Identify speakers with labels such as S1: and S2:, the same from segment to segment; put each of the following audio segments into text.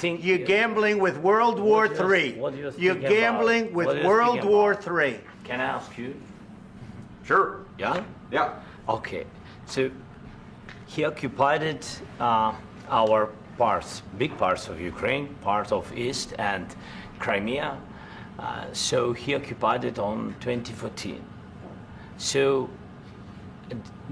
S1: You're gambling with World War III. You're gambling with World War III.
S2: Can I ask you?
S3: Sure.
S2: Yeah?
S3: Yeah.
S2: Okay. So he occupied our parts, big parts of Ukraine, part of East and Crimea. So he occupied it on 2014. So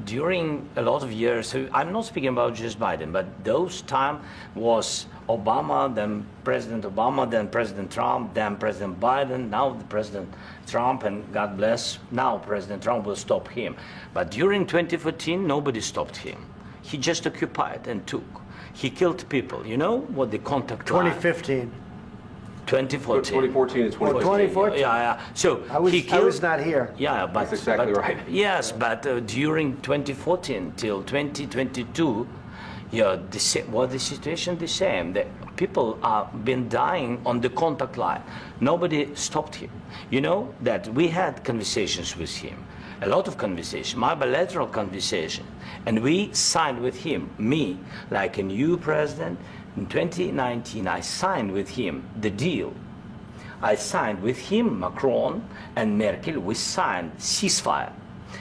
S2: during a lot of years, so I'm not speaking about just Biden, but those time was Obama, then President Obama, then President Trump, then President Biden, now the President Trump, and God bless, now President Trump will stop him. But during 2014, nobody stopped him. He just occupied and took. He killed people. You know what the contact
S1: 2015.
S2: 2014.
S3: 2014 and 2014.
S1: 2014.
S2: Yeah. So
S1: I was not here.
S2: Yeah, but
S3: that's exactly right.
S2: Yes, but during 2014 till 2022, yeah, the situation the same. The people have been dying on the contact line. Nobody stopped him. You know that we had conversations with him, a lot of conversation, my bilateral conversation, and we signed with him, me, like a new president. In 2019, I signed with him the deal. I signed with him, Macron and Merkel, we signed ceasefire.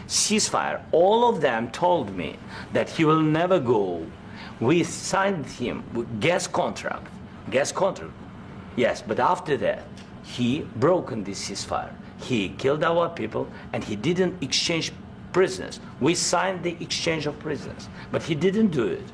S2: Ceasefire. All of them told me that he will never go. We signed him with gas contract. Yes, but after that, he broken this ceasefire. He killed our people and he didn't exchange prisoners. We signed the exchange of prisoners, but he didn't do it.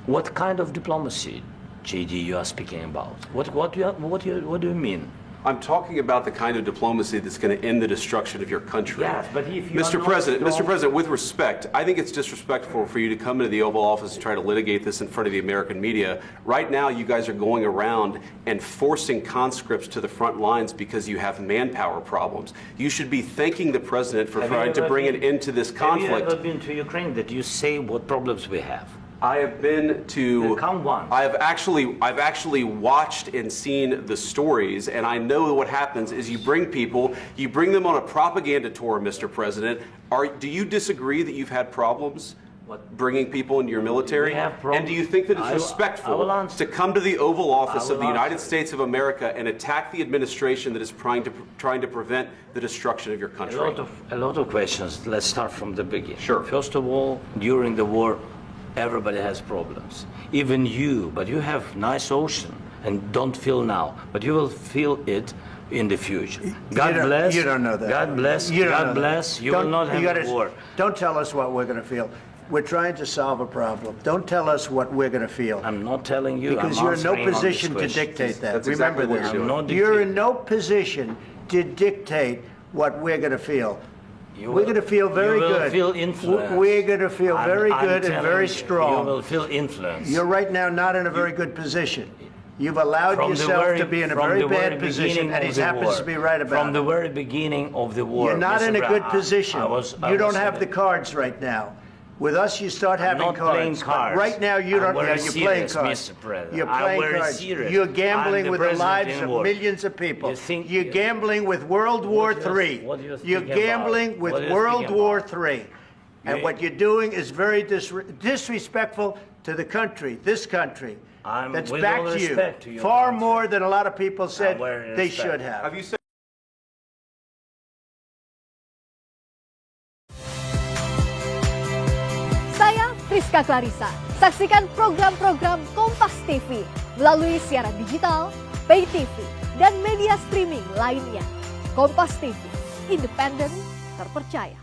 S2: What kind of diplomacy, JD, you are speaking about? What do you mean?
S3: I'm talking about the kind of diplomacy that's going to end the destruction of your country.
S2: Yes, but if you
S3: Mr. President, with respect, I think it's disrespectful for you to come into the Oval Office and try to litigate this in front of the American media. Right now, you guys are going around and forcing conscripts to the front lines because you have manpower problems. You should be thanking the President for trying to bring an end to this conflict.
S2: Have you ever been to Ukraine that you say what problems we have?
S3: I have been to.
S2: Come once.
S3: I've actually watched and seen the stories, and I know what happens is you bring them on a propaganda tour, Mr. President. Do you disagree that you've had problems bringing people into your military? And do you think that it's respectful to come to the Oval Office of the United States of America and attack the administration that is trying to prevent the destruction of your country?
S2: A lot of questions. Let's start from the beginning.
S3: Sure.
S2: First of all, during the war, everybody has problems, even you, but you have nice ocean and don't feel now, but you will feel it in the future. God bless.
S1: You don't know that.
S2: God bless. God bless. You will not have a war.
S1: Don't tell us what we're going to feel. We're trying to solve a problem. Don't tell us what we're going to feel.
S2: I'm not telling you.
S1: Because you're in no position to dictate that.
S3: That's exactly
S1: Remember this. You're in no position to dictate what we're going to feel. We're going to feel very good.
S2: You will feel influence.
S1: We're going to feel very good and very strong.
S2: You will feel influence.
S1: You're right now not in a very good position. You've allowed yourself to be in a very bad position, and he happens to be right about it.
S2: From the very beginning of the war.
S1: You're not in a good position. You don't have the cards right now. With us, you start having cards.
S2: Playing cards.
S1: Right now, you don't.
S2: You're
S1: playing cards. You're playing cards. You're gambling with the lives of millions of people. You're gambling with World War III. You're gambling with World War III. And what you're doing is very disrespectful to the country, this country, that's back to you, far more than a lot of people said they should have.
S3: Have you said
S4: Saya Rizka Clarissa. Saksikan program-program Kompas TV melalui siaran digital, pay TV, dan media streaming lainnya. Kompas TV, independen, terpercaya.